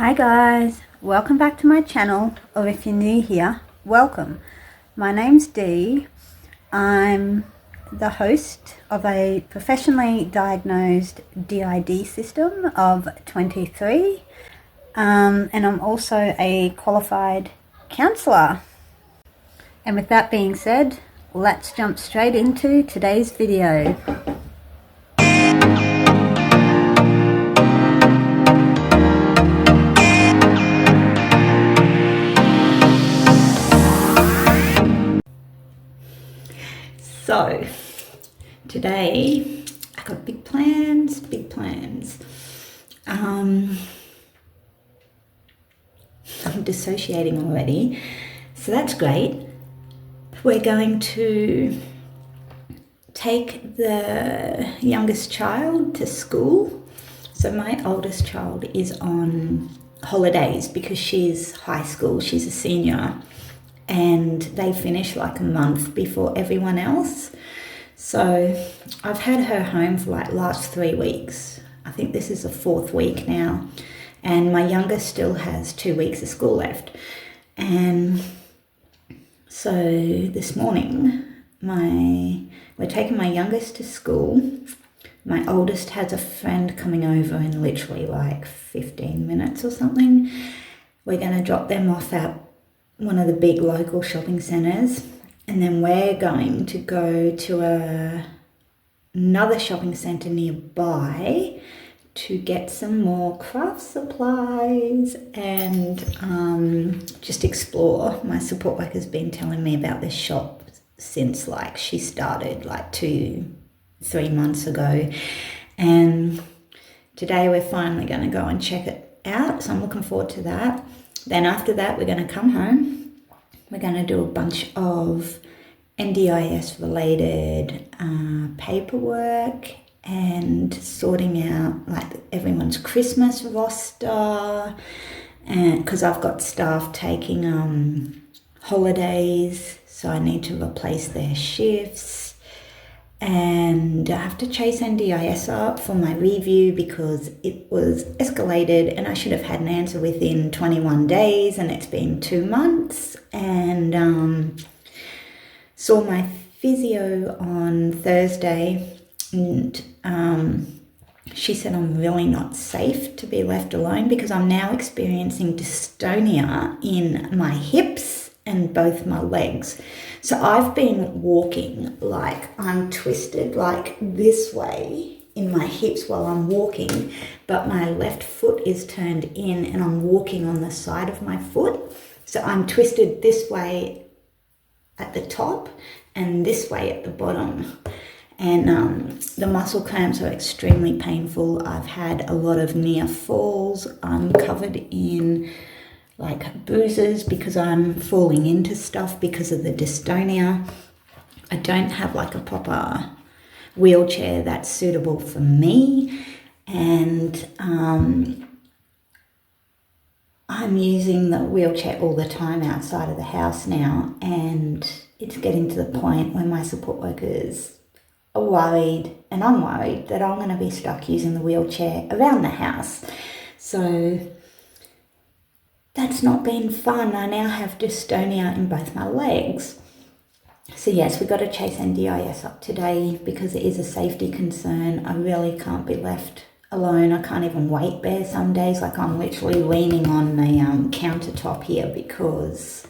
Hi guys, welcome back to my channel, or if you're new here, welcome. My name's Dee. I'm the host of a professionally diagnosed DID system of 23 and I'm also a qualified counsellor. And with that being said, let's jump straight into today's video. So today I got big plans. I'm dissociating already, so that's great. We're going to take the youngest child to school. So my oldest child is on holidays because she's high school, she's a senior, and they finish like a month before everyone else. So I've had her home for like last 3 weeks. I think this is the 4th week now, and my youngest still has 2 weeks of school left. And so this morning we're taking my youngest to school. My oldest has a friend coming over in literally like 15 minutes or something. We're going to drop them off at one of the big local shopping centres, and then we're going to go to another shopping centre nearby to get some more craft supplies and just explore. My support worker's been telling me about this shop since like she started like 2-3 months ago, and today we're finally going to go and check it out, so I'm looking forward to that. Then after that, we're going to come home. We're going to do a bunch of NDIS related paperwork and sorting out like everyone's Christmas roster, and because I've got staff taking holidays, so I need to replace their shifts. And I have to chase NDIS up for my review because it was escalated and I should have had an answer within 21 days, and it's been 2 months. And saw my physio on Thursday, and she said I'm really not safe to be left alone because I'm now experiencing dystonia in my hips and both my legs. So I've been walking like I'm twisted like this way in my hips while I'm walking, but my left foot is turned in and I'm walking on the side of my foot. So I'm twisted this way at the top and this way at the bottom. And the muscle cramps are extremely painful. I've had a lot of near falls. I'm covered in like bruises because I'm falling into stuff because of the dystonia. I don't have like a proper wheelchair that's suitable for me, and I'm using the wheelchair all the time outside of the house now, and it's getting to the point where my support workers are worried, and I'm worried that I'm going to be stuck using the wheelchair around the house. So that's not been fun. I now have dystonia in both my legs. So yes, we've got to chase NDIS up today because it is a safety concern. I really can't be left alone. I can't even weight bear some days. Like I'm literally leaning on the countertop here because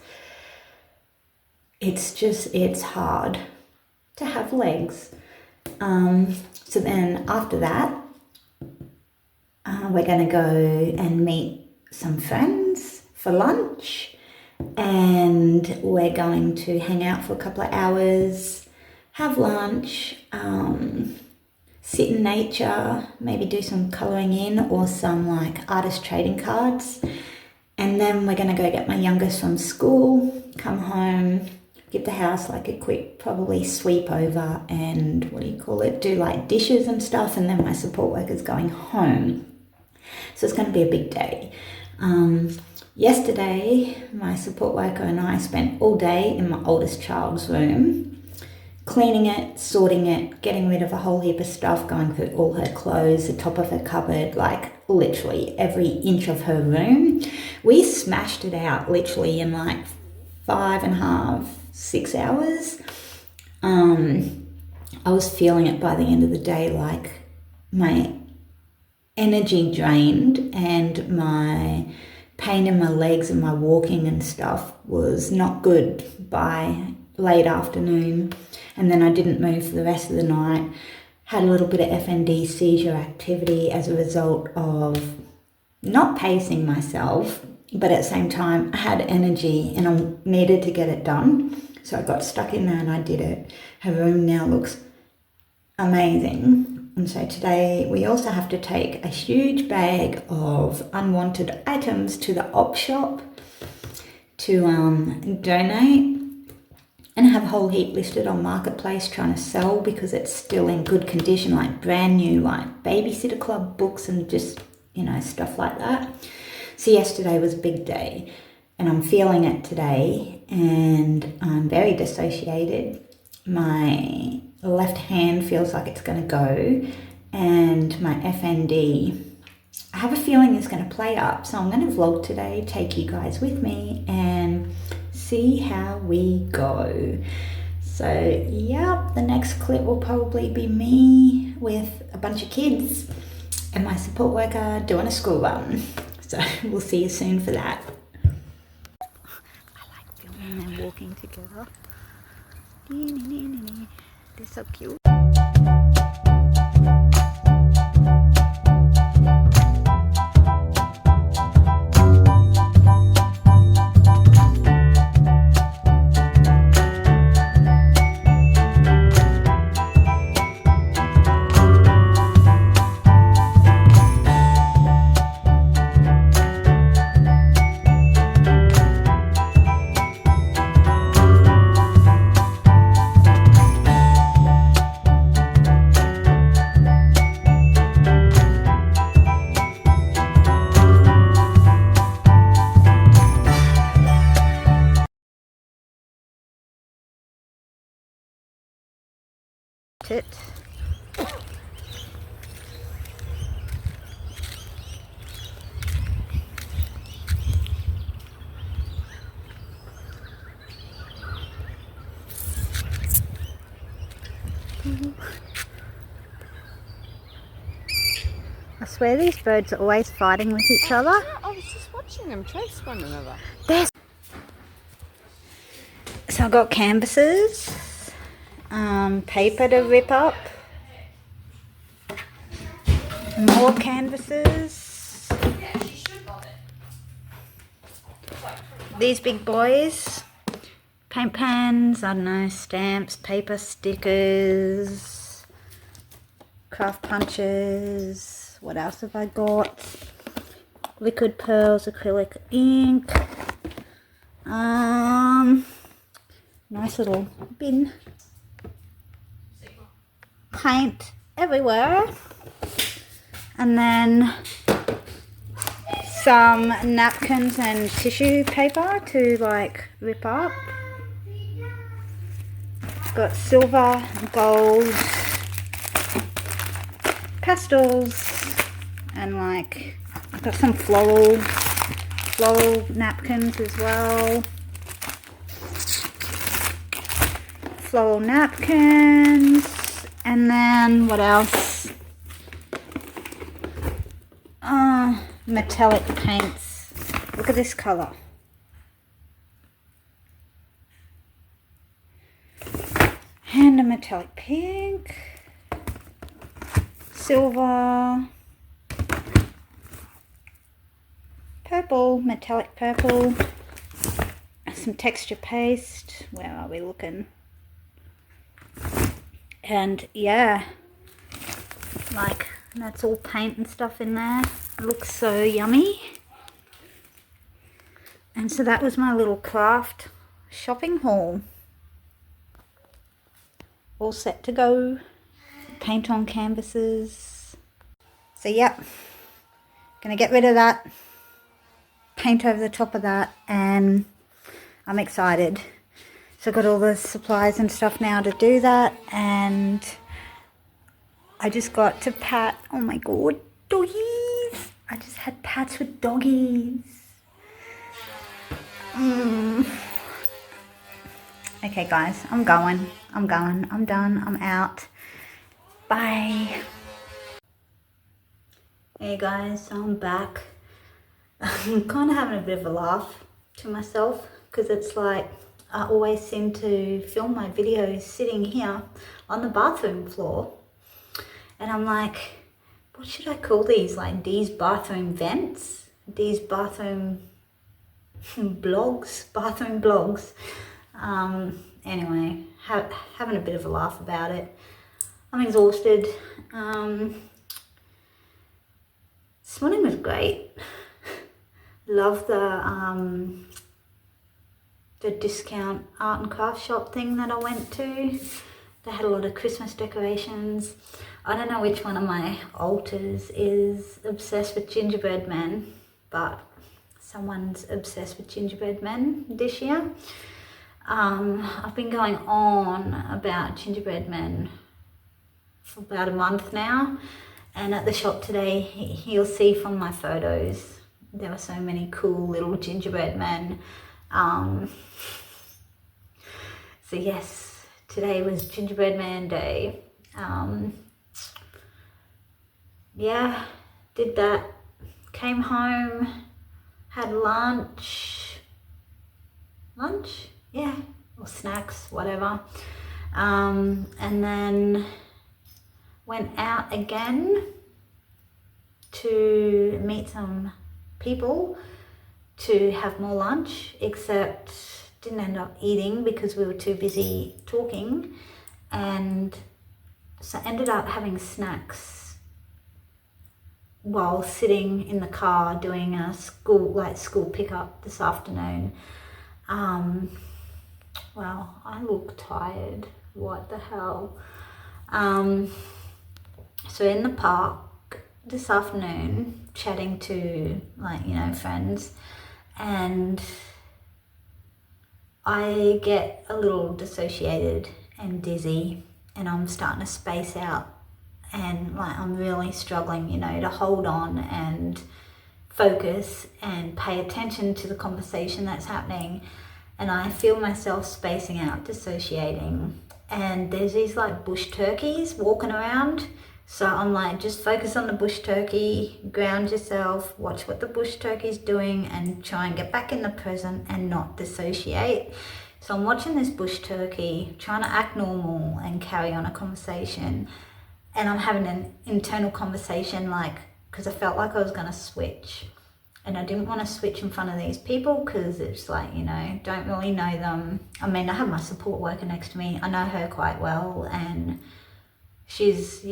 it's hard to have legs. So then after that, we're going to go and meet some friends for lunch, and we're going to hang out for a couple of hours, have lunch, sit in nature, maybe do some colouring in or some like artist trading cards. And then we're going to go get my youngest from school, come home, give the house like a quick probably sweep over and do like dishes and stuff, and then my support worker's going home. So it's going to be a big day. Yesterday, my support worker and I spent all day in my oldest child's room cleaning it, sorting it, getting rid of a whole heap of stuff, going through all her clothes, the top of her cupboard, like literally every inch of her room. We smashed it out literally in like 5.5, 6 hours. I was feeling it by the end of the day, like my energy drained and my pain in my legs and my walking and stuff was not good by late afternoon. And then I didn't move for the rest of the night. Had a little bit of FND seizure activity as a result of not pacing myself, but at the same time I had energy and I needed to get it done. So I got stuck in there and I did it. Her room now looks amazing. And so today we also have to take a huge bag of unwanted items to the op shop to donate, and have a whole heap listed on Marketplace trying to sell because it's still in good condition, like brand new, like Babysitter Club books and just, you know, stuff like that. So yesterday was a big day and I'm feeling it today and I'm very dissociated. My left hand feels like it's going to go and my FND, I have a feeling is going to play up. So I'm going to vlog today, take you guys with me and see how we go. So yeah, the next clip will probably be me with a bunch of kids and my support worker doing a school run. So we'll see you soon for that. I like filming them walking together. They're so cute. It. I swear these birds are always fighting with each other. I was just watching them chase one another. So I've got canvases, paper to rip up, more canvases, these big boys, paint pens, I don't know, stamps, paper, stickers, craft punches, what else have I got? Liquid pearls, acrylic ink, nice little bin, paint everywhere, and then some napkins and tissue paper to like rip up. Got silver, gold, pastels, and like I've got some floral napkins as well. Floral napkins, and then what else? Metallic paints. Look at this color. And a metallic pink, silver, purple, metallic purple, some texture paste. Where are we looking? And yeah, like that's all paint and stuff in there. It looks so yummy. And so that was my little craft shopping haul. All set to go. Paint on canvases. So yep, gonna get rid of that, paint over the top of that, and I'm excited. So I got all the supplies and stuff now to do that, and I just got to pat, oh my god, doggies. I just had pats with doggies. Okay guys, I'm going, I'm done, I'm out. Bye. Hey guys, so I'm back. I'm kind of having a bit of a laugh to myself because it's like I always seem to film my videos sitting here on the bathroom floor, and I'm like, what should I call these? Like Dee's bathroom vents? Dee's bathroom bathroom blogs. Anyway, having a bit of a laugh about it. I'm exhausted. This morning was great. Love the discount art and craft shop thing that I went to. They had a lot of Christmas decorations. I don't know which one of my alters is obsessed with gingerbread men, but someone's obsessed with gingerbread men this year. I've been going on about gingerbread men for about a month now, and at the shop today, you'll see from my photos, there were so many cool little gingerbread men. So yes, today was gingerbread man day. Yeah, did that, came home, had lunch, yeah, or snacks, whatever, and then went out again to meet some people to have more lunch, except didn't end up eating because we were too busy talking, and so ended up having snacks while sitting in the car doing a school pickup this afternoon. Well, I look tired, what the hell. So in the park this afternoon, chatting to friends, and I get a little dissociated and dizzy, and I'm starting to space out, and I'm really struggling, to hold on and focus and pay attention to the conversation that's happening. And I feel myself spacing out, dissociating, and there's these bush turkeys walking around. So I'm just focus on the bush turkey, ground yourself, watch what the bush turkey's doing, and try and get back in the present and not dissociate. So I'm watching this bush turkey, trying to act normal and carry on a conversation. And I'm having an internal conversation, because I felt like I was going to switch. And I didn't want to switch in front of these people because it's don't really know them. I mean, I have my support worker next to me. I know her quite well, and she's,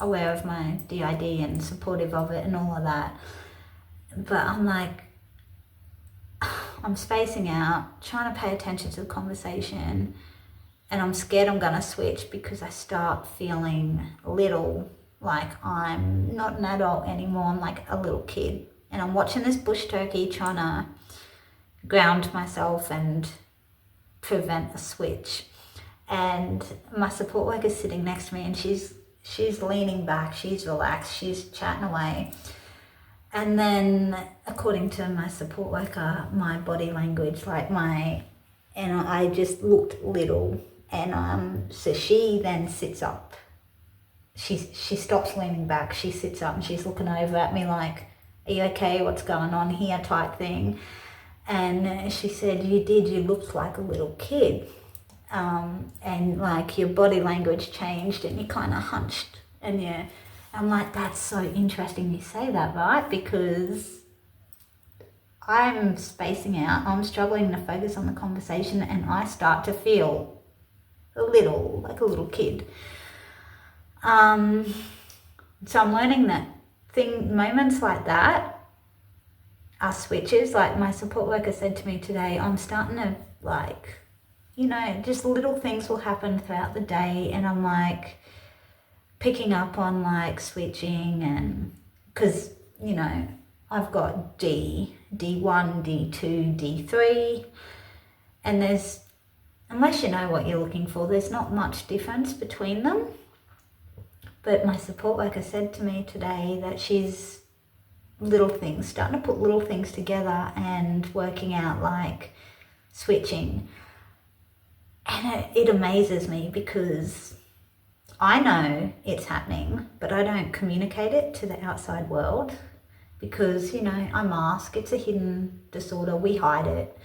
aware of my DID and supportive of it and all of that. But I'm spacing out, trying to pay attention to the conversation, and I'm scared I'm gonna switch because I start feeling little, like I'm not an adult anymore, I'm like a little kid. And I'm watching this bush turkey trying to ground myself and prevent a switch. And my support worker's sitting next to me, and she's leaning back, she's relaxed, she's chatting away. And then, according to my support worker, my body language, and I just looked little. And so she then sits up. She stops leaning back, she sits up, and she's looking over at me like, are you okay, what's going on here, type thing. And she said, you looked like a little kid. And your body language changed, and you kind of hunched, and I'm like, that's so interesting you say that, right? Because I'm spacing out, I'm struggling to focus on the conversation, and I start to feel like a little kid. So I'm learning that moments like that are switches. Like my support worker said to me today, I'm starting to just little things will happen throughout the day, and I'm picking up on switching, and because I've got D1, D2, D3, And unless you know what you're looking for, there's not much difference between them. But my support worker said to me today that she's starting to put little things together and working out like switching. And it amazes me because I know it's happening, but I don't communicate it to the outside world because, I mask. It's a hidden disorder. We hide it.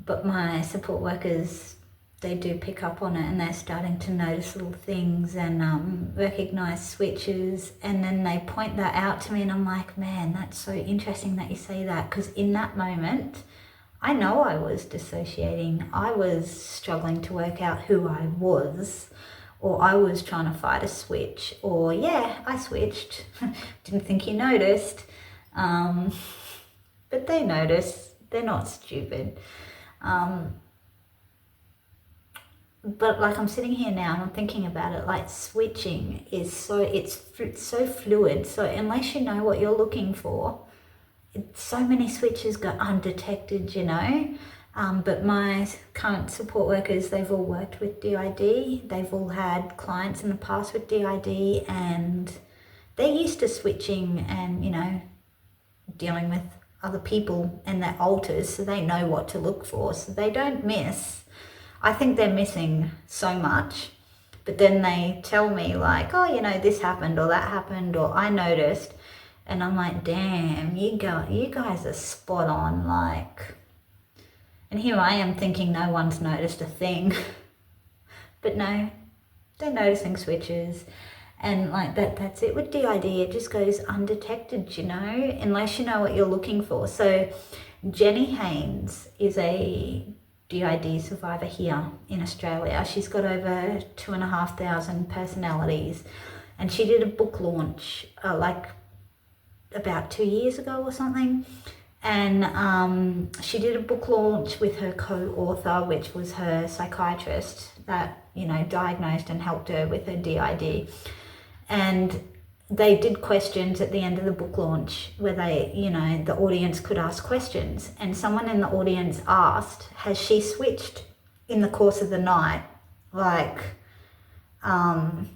But my support workers, they do pick up on it, and they're starting to notice little things and recognize switches. And then they point that out to me, and I'm like, man, that's so interesting that you say that, because in that moment, I know I was dissociating. I was struggling to work out who I was, or I was trying to fight a switch, or I switched. Didn't think you noticed. But they notice. They're not stupid. But like I'm sitting here now and I'm thinking about it, like switching is it's so fluid. So unless you know what you're looking for, so many switches go undetected, but my current support workers, they've all worked with DID. They've all had clients in the past with DID, and they're used to switching and, dealing with other people and their alters, so they know what to look for, so they don't miss. I think they're missing so much, but then they tell me like, oh, this happened or that happened, or I noticed. And I'm like, damn, you guys are spot on, like. And here I am thinking no one's noticed a thing. But no, they're noticing switches. And like that's it with DID, it just goes undetected, unless you know what you're looking for. So Jenny Haynes is a DID survivor here in Australia. She's got over 2,500 personalities. And she did a book launch about 2 years ago or something, and she did a book launch with her co-author, which was her psychiatrist that diagnosed and helped her with her DID. And they did questions at the end of the book launch where they, the audience could ask questions, and someone in the audience asked, has she switched in the course of the night? And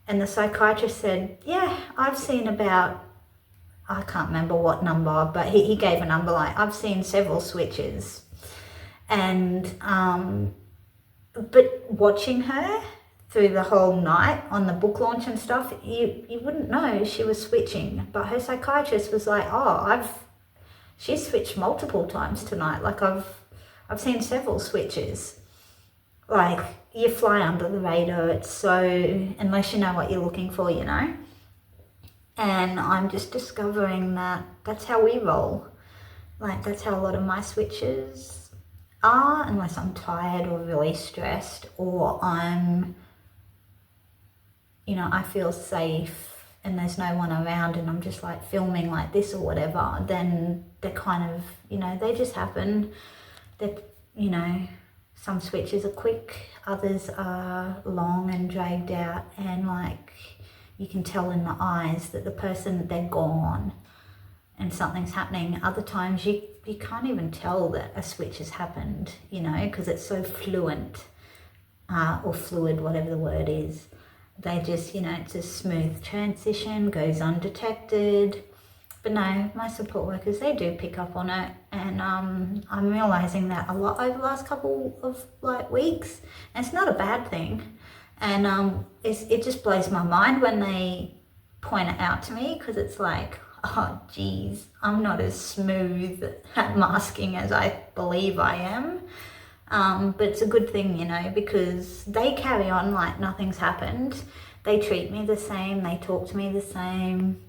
the psychiatrist said, yeah, I've seen about, I can't remember what number, but he gave a number, like I've seen several switches. And, but watching her through the whole night on the book launch and stuff, you wouldn't know she was switching. But her psychiatrist was like, oh, she's switched multiple times tonight. Like I've seen several switches. Like you fly under the radar. It's so, unless you know what you're looking for, And I'm just discovering that that's how we roll. Like that's how a lot of my switches are, unless I'm tired or really stressed, or I'm, I feel safe and there's no one around and I'm just like filming like this or whatever, then they're kind of, they just happen. That, some switches are quick, others are long and dragged out, and like you can tell in the eyes that the person, they're gone and something's happening. Other times you can't even tell that a switch has happened, because it's so fluent or fluid, whatever the word is. They just, it's a smooth transition, goes undetected. But no, my support workers, they do pick up on it, and I'm realizing that a lot over the last couple of weeks, and it's not a bad thing. And it just blows my mind when they point it out to me, because it's like, oh geez, I'm not as smooth at masking as I believe I am. But it's a good thing, because they carry on like nothing's happened. They treat me the same, they talk to me the same.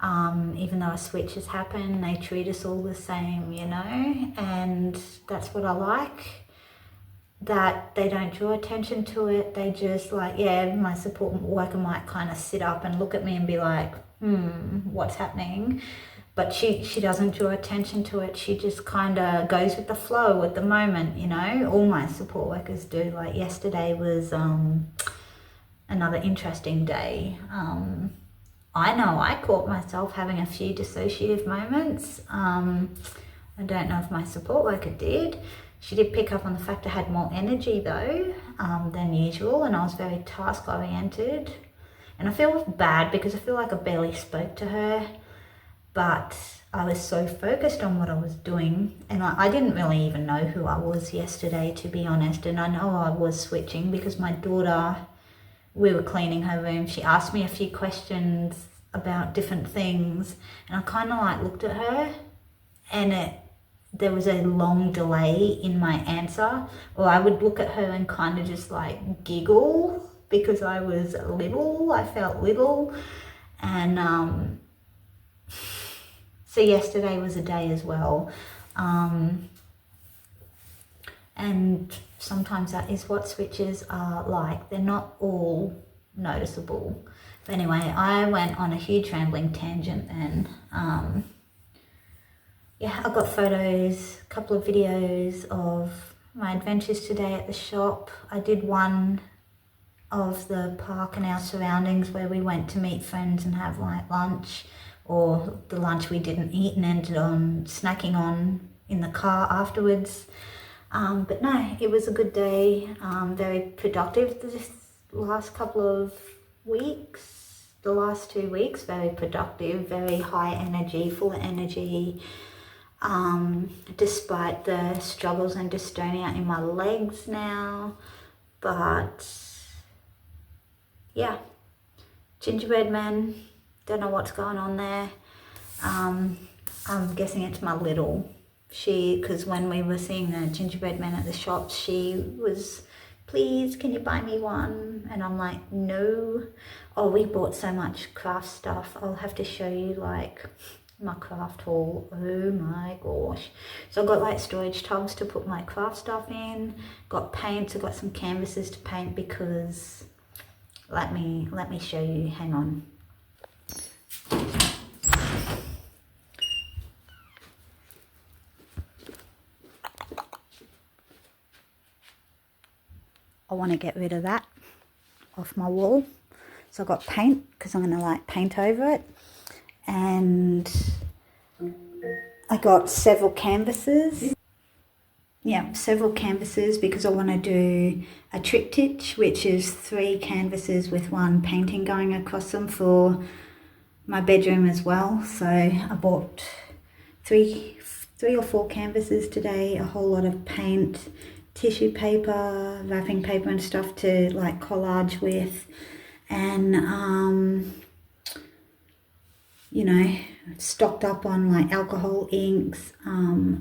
Even though a switch has happened, they treat us all the same, and that's what I like. That they don't draw attention to it. They just my support worker might kind of sit up and look at me and be like, what's happening? But she doesn't draw attention to it. She just kind of goes with the flow at the moment, All my support workers do. Like yesterday was another interesting day. I know I caught myself having a few dissociative moments. I don't know if my support worker did. She did pick up on the fact I had more energy though than usual, and I was very task oriented. And I feel bad because I feel like I barely spoke to her, but I was so focused on what I was doing, and I didn't really even know who I was yesterday, to be honest. And I know I was switching because my daughter, we were cleaning her room, she asked me a few questions about different things, and I kind of like looked at her, and there was a long delay in my answer, or I would look at her and kind of just like giggle because I was little, I felt little. And so yesterday was a day as well. And sometimes that is what switches are like. They're not all noticeable. But anyway, I went on a huge rambling tangent then. Yeah, I got photos, a couple of videos of my adventures today at the shop. I did one of the park and our surroundings where we went to meet friends and have like lunch, or the lunch we didn't eat and ended on snacking on in the car afterwards. But no, it was a good day, very productive this last couple of weeks. The last 2 weeks, very productive, very high energy, full of energy. Despite the struggles and dystonia in my legs now. But yeah, gingerbread man, don't know what's going on there. I'm guessing it's my little. Because when we were seeing the gingerbread man at the shops, she was, please, can you buy me one? And I'm like, no. Oh, we bought so much craft stuff. I'll have to show you like my craft haul. Oh my gosh. So I've got like storage tubs to put my craft stuff in. Got paints, I've got some canvases to paint because, let me show you, hang on. I want to get rid of that off my wall. So I've got paint because I'm going to like paint over it. And I got several canvases. Yeah, several canvases because I want to do a triptych, which is 3 canvases with 1 painting going across them for my bedroom as well. So I bought three or 4 canvases today, a whole lot of paint, tissue paper, wrapping paper and stuff to like collage with, and you know, stocked up on like alcohol inks,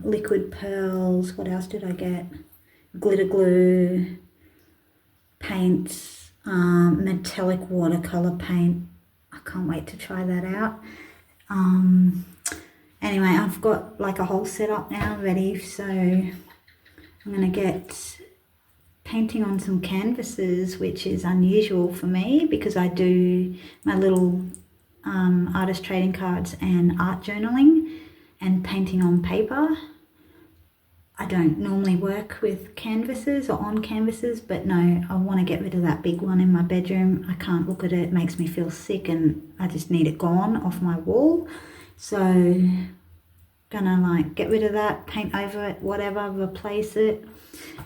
liquid pearls. What else did I get? Glitter glue, paints, metallic watercolor paint. I can't wait to try that out. Anyway, I've got like a whole setup now ready, so I'm going to get painting on some canvases, which is unusual for me because I do my little artist trading cards and art journaling and painting on paper. I don't normally work with canvases or on canvases, but no, I want to get rid of that big one in my bedroom. I can't look at it, it makes me feel sick, and I just need it gone off my wall. So gonna like get rid of that, paint over it, whatever, replace it,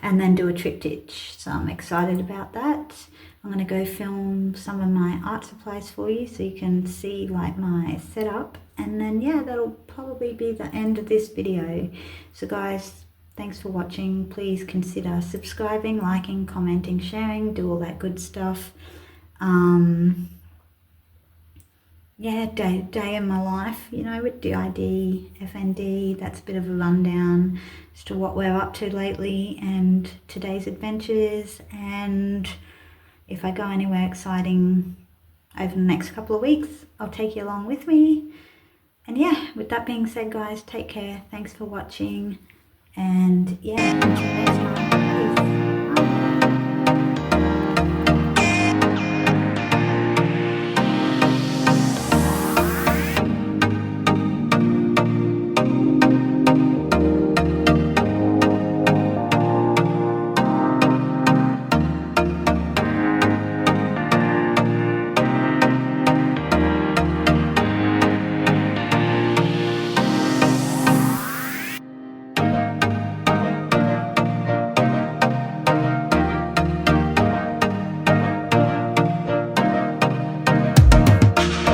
and then do a triptych. So I'm excited about that. I'm gonna go film some of my art supplies for you so you can see like my setup, and then yeah, that'll probably be the end of this video. So guys, thanks for watching. Please consider subscribing, liking, commenting, sharing, do all that good stuff. Yeah, day in my life, you know, with DID, FND, that's a bit of a rundown as to what we're up to lately and today's adventures, and if I go anywhere exciting over the next couple of weeks, I'll take you along with me. And yeah, with that being said guys, take care, thanks for watching, and yeah, until next time, peace.